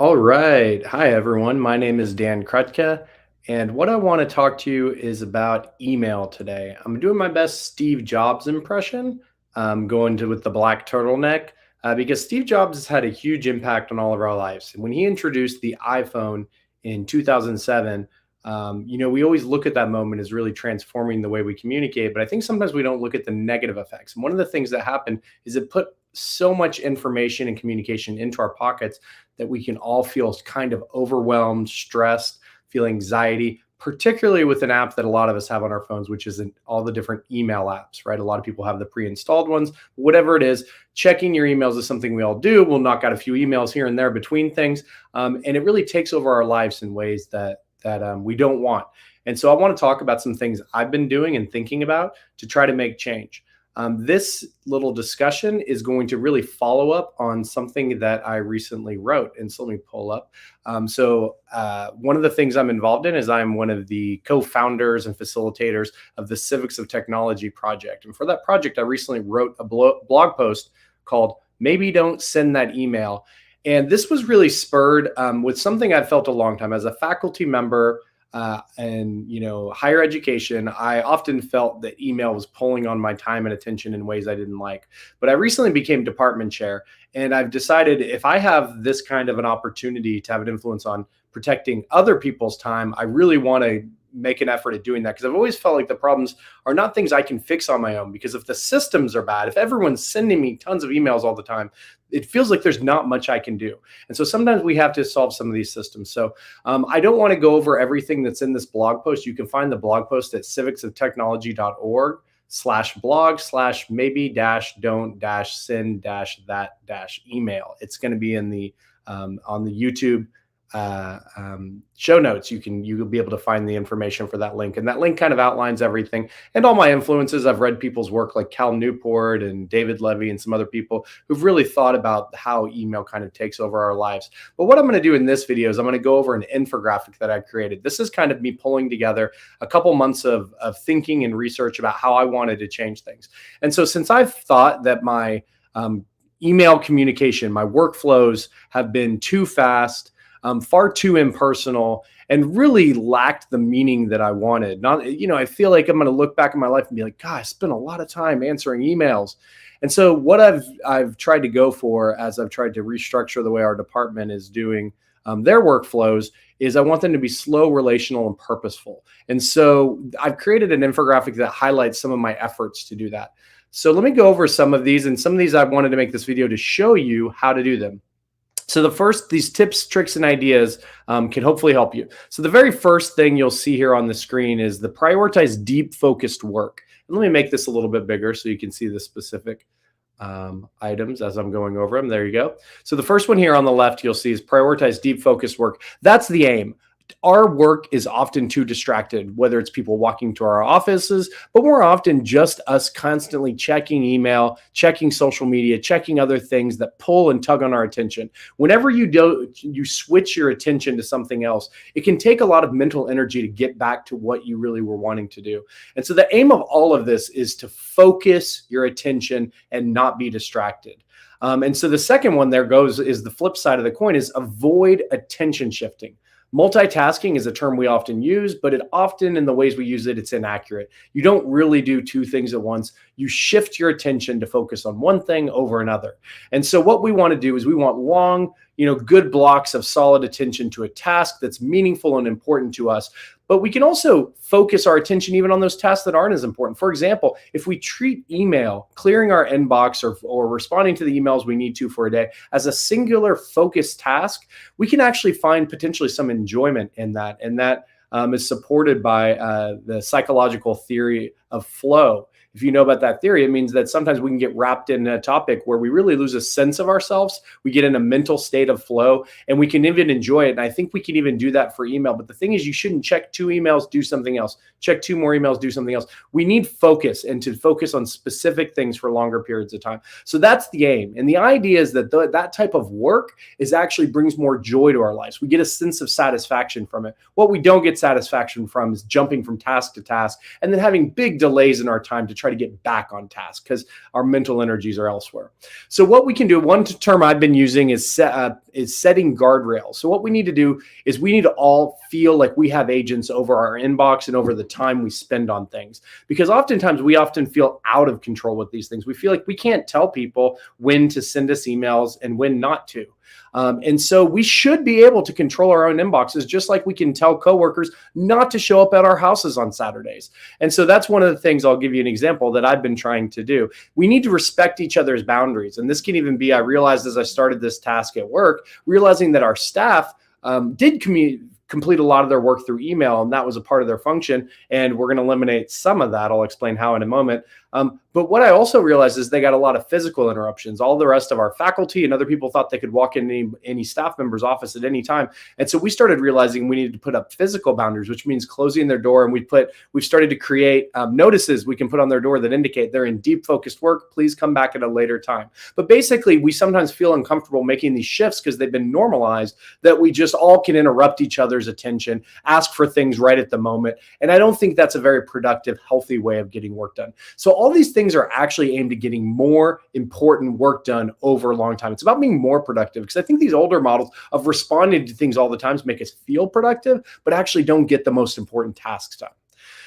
All right. Hi, everyone. My name is Dan Krutka, and what I want to talk to you is about email today. I'm doing my best Steve Jobs impression, going to with the black turtleneck, because Steve Jobs has had a huge impact on all of our lives. And when he introduced the iPhone in 2007, we always look at that moment as really transforming the way we communicate. But I think sometimes we don't look at the negative effects. And one of the things that happened is it put so much information and communication into our pockets that we can all feel kind of overwhelmed, stressed, feel anxiety, particularly with an app that a lot of us have on our phones, which is all the different email apps, right? A lot of people have the pre-installed ones. Whatever it is, checking your emails is something we all do. We'll knock out a few emails here and there between things, and it really takes over our lives in ways that we don't want. And so I want to talk about some things I've been doing and thinking about to try to make change. This little discussion is going to really follow up on something that I recently wrote. And so let me pull up. One of the things I'm involved in is I'm one of the co-founders and facilitators of the Civics of Technology project. And for that project, I recently wrote a blog post called Maybe Don't Send That Email. And this was really spurred with something I've felt a long time as a faculty member and higher education. I often felt that email was pulling on my time and attention in ways I didn't like. But I recently became department chair, and I've decided if I have this kind of an opportunity to have an influence on protecting other people's time, I really want to make an effort at doing that, because I've always felt like the problems are not things I can fix on my own. Because if the systems are bad, if everyone's sending me tons of emails all the time, it feels like there's not much I can do. And so sometimes we have to solve some of these systems. So I don't want to go over everything that's in this blog post. You can find the blog post at civicsoftechnology.org/blog/maybe-don't-send-that-email. It's going to be in the on the YouTube show notes. You'll be able to find the information for that link, and that link kind of outlines everything and all my influences. I've read people's work like Cal Newport and David Levy and some other people who've really thought about how email kind of takes over our lives. But what I'm going to do in this video is I'm going to go over an infographic that I created. This is kind of me pulling together a couple months of thinking and research about how I wanted to change things. And so since I've thought that my email communication, my workflows have been too fast, far too impersonal, and really lacked the meaning that I wanted. I feel like I'm going to look back in my life and be like, God, I spent a lot of time answering emails. And so what I've tried to go for as I've tried to restructure the way our department is doing their workflows is I want them to be slow, relational, and purposeful. And so I've created an infographic that highlights some of my efforts to do that. So let me go over some of these, and some of these I wanted to make this video to show you how to do them. So these tips, tricks, and ideas can hopefully help you. So the very first thing you'll see here on the screen is the prioritize deep focused work. And let me make this a little bit bigger so you can see the specific items as I'm going over them. There you go. So the first one here on the left you'll see is prioritize deep focused work. That's the aim. Our work is often too distracted, whether it's people walking to our offices, but more often just us constantly checking email, checking social media, checking other things that pull and tug on our attention. Whenever you switch your attention to something else, it can take a lot of mental energy to get back to what you really were wanting to do. And so the aim of all of this is to focus your attention and not be distracted. And so the second one is the flip side of the coin, is avoid attention shifting. Multitasking is a term we often use, but in the ways we use it, it's inaccurate. You don't really do two things at once. You shift your attention to focus on one thing over another. And so what we want to do is we want long, good blocks of solid attention to a task that's meaningful and important to us. But we can also focus our attention even on those tasks that aren't as important. For example, if we treat email, clearing our inbox or responding to the emails we need to for a day as a singular focused task, we can actually find potentially some enjoyment in that. And that is supported by the psychological theory of flow. If you know about that theory, it means that sometimes we can get wrapped in a topic where we really lose a sense of ourselves. We get in a mental state of flow, and we can even enjoy it. And I think we can even do that for email. But the thing is, you shouldn't check 2 emails, do something else. Check 2 more emails, do something else. We need focus, and to focus on specific things for longer periods of time. So that's the aim. And the idea is that that type of work actually brings more joy to our lives. We get a sense of satisfaction from it. What we don't get satisfaction from is jumping from task to task and then having big delays in our time to try to get back on task because our mental energies are elsewhere. So what we can do, one term I've been using is setting guardrails. So what we need to do is we need to all feel like we have agents over our inbox and over the time we spend on things. Because oftentimes we often feel out of control with these things. We feel like we can't tell people when to send us emails and when not to. And so we should be able to control our own inboxes, just like we can tell coworkers not to show up at our houses on Saturdays. And so that's one of the things, I'll give you an example that I've been trying to do. We need to respect each other's boundaries. And this can even be, I realized as I started this task at work, realizing that our staff did complete a lot of their work through email, and that was a part of their function. And we're going to eliminate some of that. I'll explain how in a moment. But what I also realized is they got a lot of physical interruptions. All the rest of our faculty and other people thought they could walk in any staff member's office at any time. And so we started realizing we needed to put up physical boundaries, which means closing their door. And we've started to create notices we can put on their door that indicate they're in deep focused work. Please come back at a later time. But basically, we sometimes feel uncomfortable making these shifts because they've been normalized, that we just all can interrupt each other's attention, ask for things right at the moment. And I don't think that's a very productive, healthy way of getting work done. So all these things are actually aimed at getting more important work done over a long time. It's about being more productive, because I think these older models of responding to things all the time make us feel productive, but actually don't get the most important tasks done.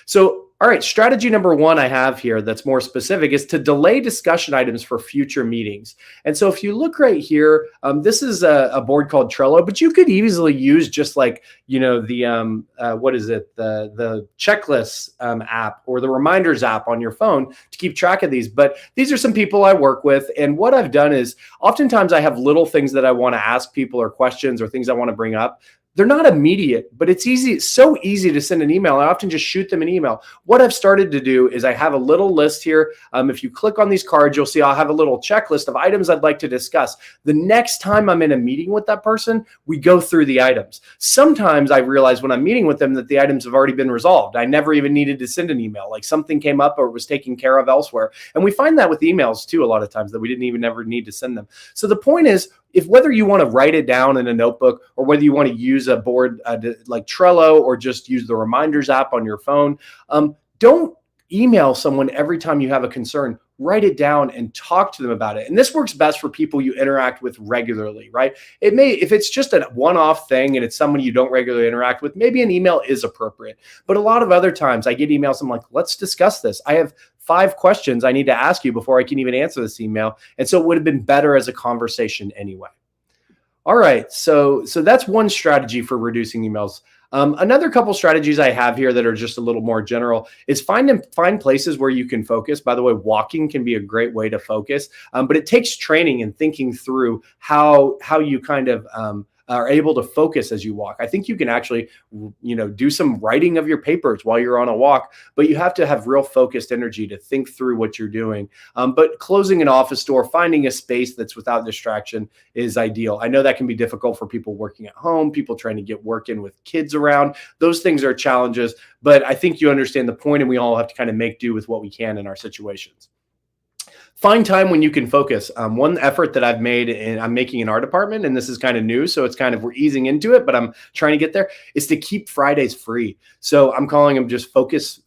So, all right, strategy number one I have here that's more specific is to delay discussion items for future meetings. And so if you look right here, this is a board called Trello, but you could easily use just like, the the checklists app or the reminders app on your phone to keep track of these. But these are some people I work with. And what I've done is oftentimes I have little things that I want to ask people or questions or things I want to bring up. They're not immediate, but it's easy. It's so easy to send an email. I often just shoot them an email. What I've started to do is I have a little list here. If you click on these cards, you'll see I'll have a little checklist of items I'd like to discuss. The next time I'm in a meeting with that person, we go through the items. Sometimes I realize when I'm meeting with them that the items have already been resolved. I never even needed to send an email, like something came up or it was taken care of elsewhere. And we find that with emails too, a lot of times, that we didn't even ever need to send them. So the point is, if whether you want to write it down in a notebook or whether you want to use a board like Trello or just use the reminders app on your phone, don't email someone every time you have a concern. Write it down and talk to them about it. And this works best for people you interact with regularly, right? If it's just a one-off thing and it's someone you don't regularly interact with, maybe an email is appropriate. But a lot of other times I get emails, I'm like, let's discuss this. I have 5 questions I need to ask you before I can even answer this email. And so it would have been better as a conversation anyway. All right, so that's one strategy for reducing emails. Another couple strategies I have here that are just a little more general is find places where you can focus. By the way, walking can be a great way to focus, but it takes training and thinking through how you kind of are able to focus as you walk. I think you can actually, do some writing of your papers while you're on a walk, but you have to have real focused energy to think through what you're doing. But closing an office door, finding a space that's without distraction is ideal. I know that can be difficult for people working at home, people trying to get work in with kids around. Those things are challenges, but I think you understand the point, and we all have to kind of make do with what we can in our situations. Find time when you can focus. One effort that I've made, and I'm making in our department, and this is kind of new, so it's kind of, we're easing into it, but I'm trying to get there, is to keep Fridays free. So I'm calling them just focus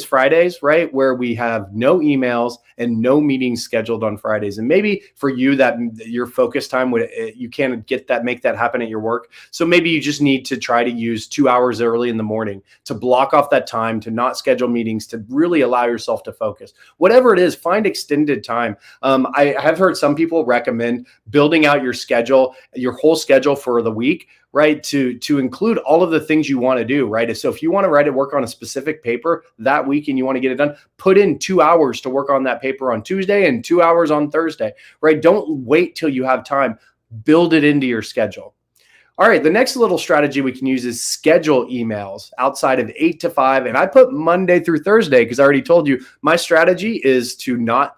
Fridays, right? Where we have no emails and no meetings scheduled on Fridays. And maybe for you that your focus time you can't make that happen at your work. So maybe you just need to try to use 2 hours early in the morning to block off that time, to not schedule meetings, to really allow yourself to focus. Whatever it is, find extended time. I have heard some people recommend building out your schedule, your whole schedule for the week, right? To include all of the things you want to do, right? So if you want to work on a specific paper that week and you want to get it done, put in 2 hours to work on that paper on Tuesday and 2 hours on Thursday, right? Don't wait till you have time. Build it into your schedule. All right, the next little strategy we can use is schedule emails outside of 8 to 5. And I put Monday through Thursday because I already told you my strategy is to not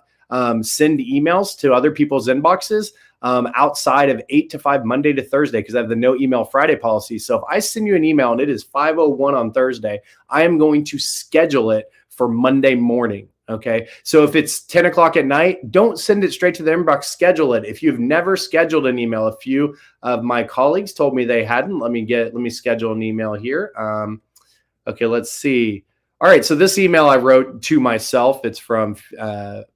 send emails to other people's inboxes outside of 8 to 5 Monday to Thursday, because I have the no email Friday policy. So if I send you an email and it is 5:01 on Thursday, I am going to schedule it for Monday morning. Okay. So if it's 10 o'clock at night, don't send it straight to the inbox, schedule it. If you've never scheduled an email, a few of my colleagues told me they hadn't. Let me schedule an email here. Okay, let's see. All right, so this email I wrote to myself. It's from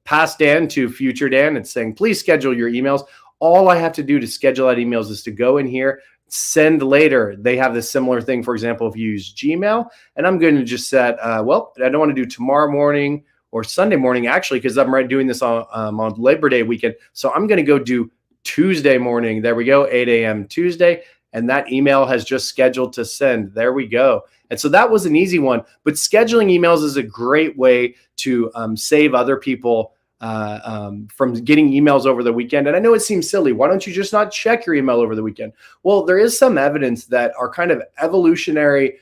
past Dan to future Dan. It's saying, please schedule your emails. All I have to do to schedule that emails is to go in here, send later. They have this similar thing. For example, if you use Gmail, and I'm going to just set, well, I don't want to do tomorrow morning or Sunday morning, actually, because I'm doing this on Labor Day weekend. So I'm going to go do Tuesday morning. There we go, 8 a.m. Tuesday. And that email has just scheduled to send. There we go. And so that was an easy one. But scheduling emails is a great way to save other people from getting emails over the weekend. And I know it seems silly. Why don't you just not check your email over the weekend? Well, there is some evidence that our kind of evolutionary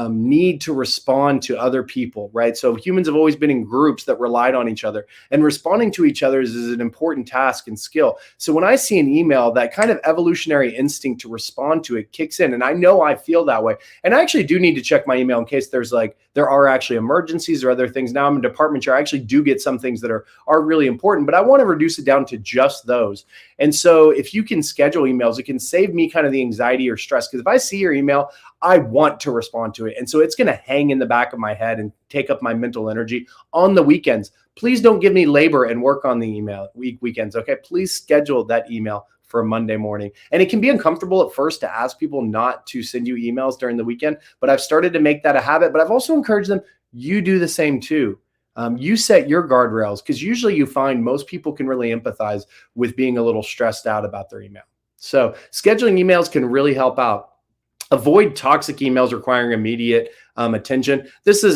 need to respond to other people, right? So humans have always been in groups that relied on each other, and responding to each other is an important task and skill. So when I see an email, that kind of evolutionary instinct to respond to it kicks in, and I know I feel that way. And I actually do need to check my email in case there are actually emergencies or other things. Now I'm a department chair. I actually do get some things that are really important, but I want to reduce it down to just those. And so if you can schedule emails, it can save me kind of the anxiety or stress, because if I see your email, I want to respond to it. And so it's going to hang in the back of my head and take up my mental energy on the weekends. Please don't give me labor and work on the email weekends. Okay. Please schedule that email for a Monday morning. And it can be uncomfortable at first to ask people not to send you emails during the weekend, but I've started to make that a habit. But I've also encouraged them, you do the same too. You set your guardrails, because usually you find most people can really empathize with being a little stressed out about their email. So scheduling emails can really help out. Avoid toxic emails requiring immediate attention.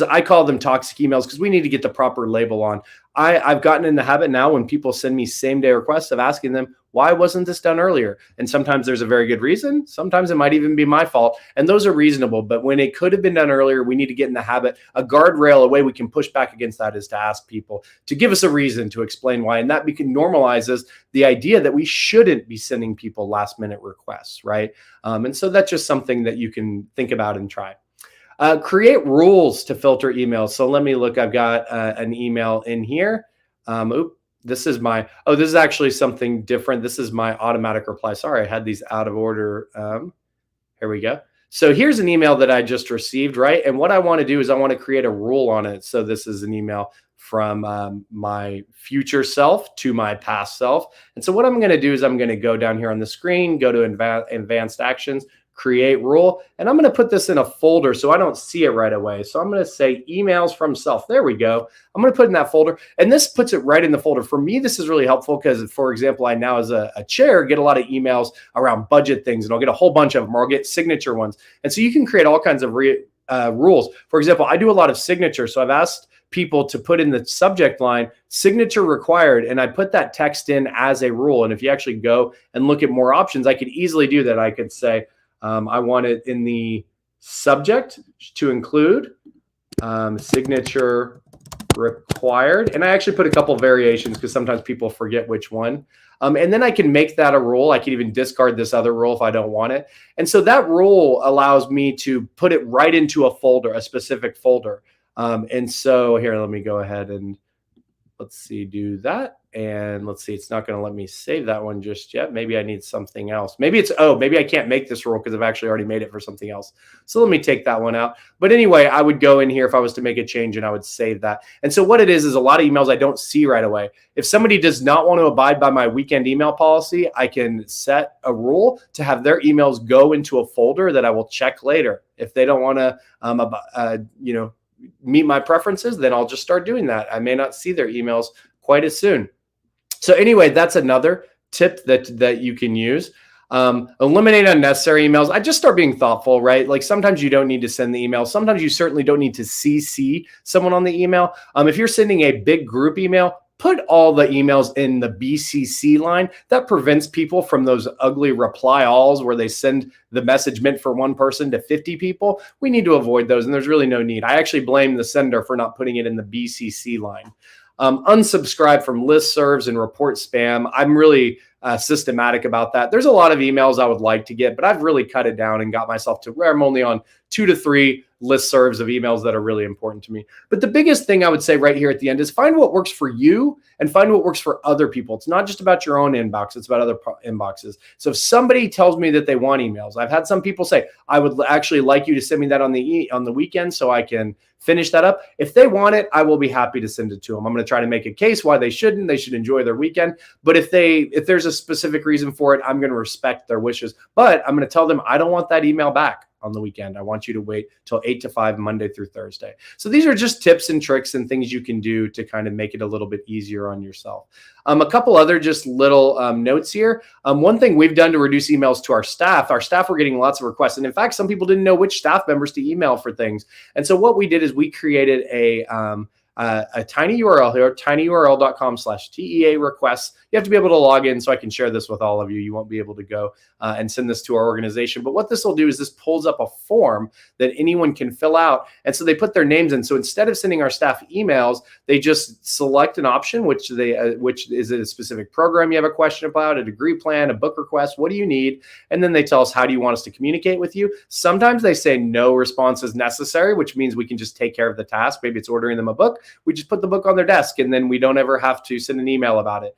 I call them toxic emails because we need to get the proper label on. I've gotten in the habit now when people send me same day requests of asking them, why wasn't this done earlier? And sometimes there's a very good reason. Sometimes it might even be my fault. And those are reasonable. But when it could have been done earlier, we need to get in the habit. A guardrail, a way we can push back against that, is to ask people to give us a reason to explain why. And that normalizes the idea that we shouldn't be sending people last minute requests, right? And so that's just something that you can think about and try. Create rules to filter emails. So let me look. I've got an email in here. This is actually something different. This is my automatic reply. Sorry, I had these out of order. Here we go. So here's an email that I just received, right? And what I want to do is I want to create a rule on it. So this is an email from my future self to my past self. And so what I'm going to do is I'm going to go down here on the screen, go to advanced actions, create rule, and I'm going to put this in a folder so I don't see it right away. So I'm going to say emails from self. There we go. I'm going to put in that folder, and this puts it right in the folder. For me, this is really helpful because, for example, I now as a chair get a lot of emails around budget things, and I'll get a whole bunch of them, or I'll get signature ones. And so you can create all kinds of rules. For example, I do a lot of signatures. So I've asked people to put in the subject line, signature required, and I put that text in as a rule. And if you actually go and look at more options, I could easily do that. I could say, I want it in the subject to include signature required. And I actually put a couple variations because sometimes people forget which one. And then I can make that a rule. I can even discard this other rule if I don't want it. And so that rule allows me to put it right into a folder, a specific folder. And so here, let me go ahead and do that. And let's see, it's not going to let me save that one just yet. Maybe I need something else. Maybe I can't make this rule because I've actually already made it for something else. So let me take that one out. But anyway, I would go in here if I was to make a change and I would save that. And so what it is a lot of emails I don't see right away. If somebody does not want to abide by my weekend email policy, I can set a rule to have their emails go into a folder that I will check later. If they don't want to, meet my preferences, then I'll just start doing that. I may not see their emails quite as soon. So anyway, that's another tip that you can use. Eliminate unnecessary emails. I just start being thoughtful, right? Like sometimes you don't need to send the email. Sometimes you certainly don't need to CC someone on the email. If you're sending a big group email, put all the emails in the BCC line. That prevents people from those ugly reply alls where they send the message meant for one person to 50 people. We need to avoid those, and there's really no need. I actually blame the sender for not putting it in the BCC line. Unsubscribe from listservs and report spam. I'm really systematic about that. There's a lot of emails I would like to get, but I've really cut it down and got myself to where I'm only on 2 to 3 listservs of emails that are really important to me. But the biggest thing I would say right here at the end is find what works for you and find what works for other people. It's not just about your own inbox, it's about other inboxes. So if somebody tells me that they want emails, I've had some people say, I would actually like you to send me that on the weekend so I can finish that up. If they want it, I will be happy to send it to them. I'm going to try to make a case why they shouldn't. They should enjoy their weekend. But if there's a specific reason for it, I'm going to respect their wishes. But I'm going to tell them I don't want that email back on the weekend. I want you to wait till 8 to 5, Monday through Thursday. So these are just tips and tricks and things you can do to kind of make it a little bit easier on yourself. A couple other just little notes here. One thing we've done to reduce emails to our staff were getting lots of requests. And in fact, some people didn't know which staff members to email for things. And so what we did is we created a tiny URL here, tinyurl.com/TEA requests. You have to be able to log in so I can share this with all of you. You won't be able to go and send this to our organization. But what this will do is this pulls up a form that anyone can fill out. And so they put their names in. So instead of sending our staff emails, they just select an option, which is it a specific program you have a question about, a degree plan, a book request, what do you need? And then they tell us, how do you want us to communicate with you? Sometimes they say no response is necessary, which means we can just take care of the task. Maybe it's ordering them a book. We just put the book on their desk and then we don't ever have to send an email about it.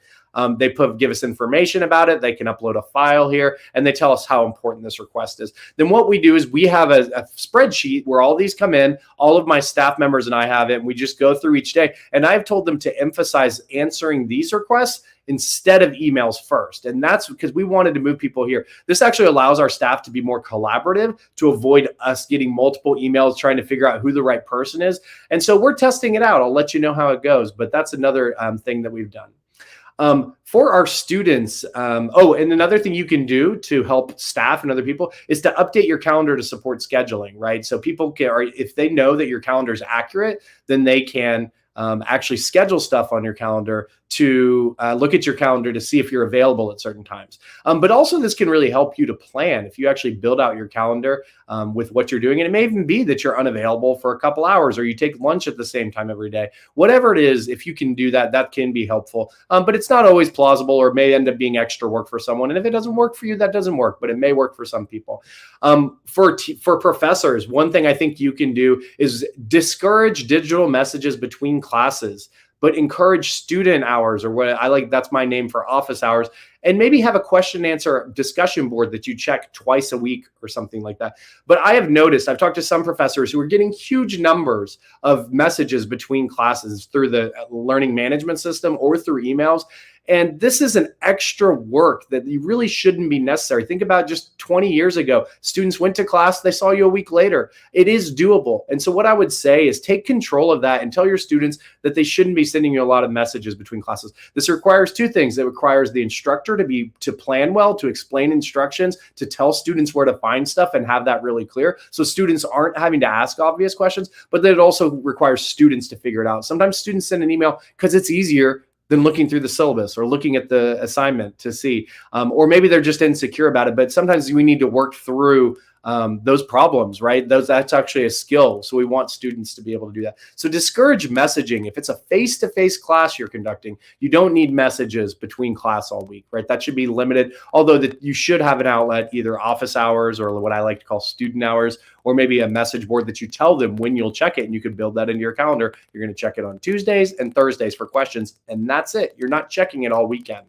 They give us information about it. They can upload a file here and they tell us how important this request is. Then what we do is we have a spreadsheet where all these come in, all of my staff members and I have it, and we just go through each day. And I've told them to emphasize answering these requests instead of emails first. And that's because we wanted to move people here. This actually allows our staff to be more collaborative, to avoid us getting multiple emails trying to figure out who the right person is. And so we're testing it out. I'll let you know how it goes. But that's another thing that we've done. For our students, and another thing you can do to help staff and other people is to update your calendar to support scheduling, right? So people if they know that your calendar is accurate, then they can actually schedule stuff on your calendar to look at your calendar to see if you're available at certain times. But also this can really help you to plan if you actually build out your calendar with what you're doing. And it may even be that you're unavailable for a couple hours or you take lunch at the same time every day. Whatever it is, if you can do that, that can be helpful. But it's not always plausible or may end up being extra work for someone. And if it doesn't work for you, that doesn't work, but it may work for some people. For professors, one thing I think you can do is discourage digital messages between classes, but encourage student hours, or what I like, that's my name for office hours, and maybe have a question and answer discussion board that you check twice a week or something like that. But I have noticed, I've talked to some professors who are getting huge numbers of messages between classes through the learning management system or through emails. And this is an extra work that you really shouldn't be necessary. Think about just 20 years ago, students went to class, they saw you a week later. It is doable. And so what I would say is take control of that and tell your students that they shouldn't be sending you a lot of messages between classes. This requires two things. It requires the instructor to plan well, to explain instructions, to tell students where to find stuff and have that really clear. So students aren't having to ask obvious questions, but then it also requires students to figure it out. Sometimes students send an email because it's easier than looking through the syllabus or looking at the assignment to see, or maybe they're just insecure about it. But sometimes we need to work through those problems, right? That's actually a skill. So we want students to be able to do that. So discourage messaging. If it's a face-to-face class you're conducting, you don't need messages between class all week, right? That should be limited. Although you should have an outlet, either office hours or what I like to call student hours, or maybe a message board that you tell them when you'll check it, and you could build that into your calendar. You're going to check it on Tuesdays and Thursdays for questions, and that's it. You're not checking it all weekend.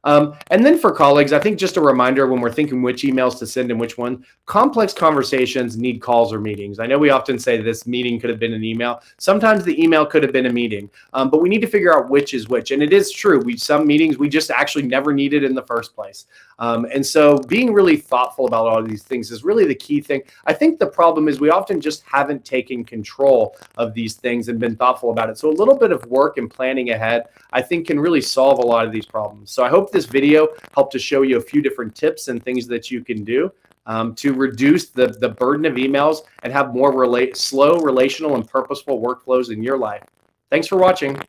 And then for colleagues, I think just a reminder when we're thinking which emails to send and which one, complex conversations need calls or meetings. I know we often say this meeting could have been an email. Sometimes the email could have been a meeting, but we need to figure out which is which. And it is true. Some meetings we just actually never needed in the first place. And so being really thoughtful about all of these things is really the key thing. I think the problem is we often just haven't taken control of these things and been thoughtful about it. So a little bit of work and planning ahead, I think, can really solve a lot of these problems. So I hope this video helped to show you a few different tips and things that you can do to reduce the burden of emails and have more slow, relational, and purposeful workflows in your life. Thanks for watching.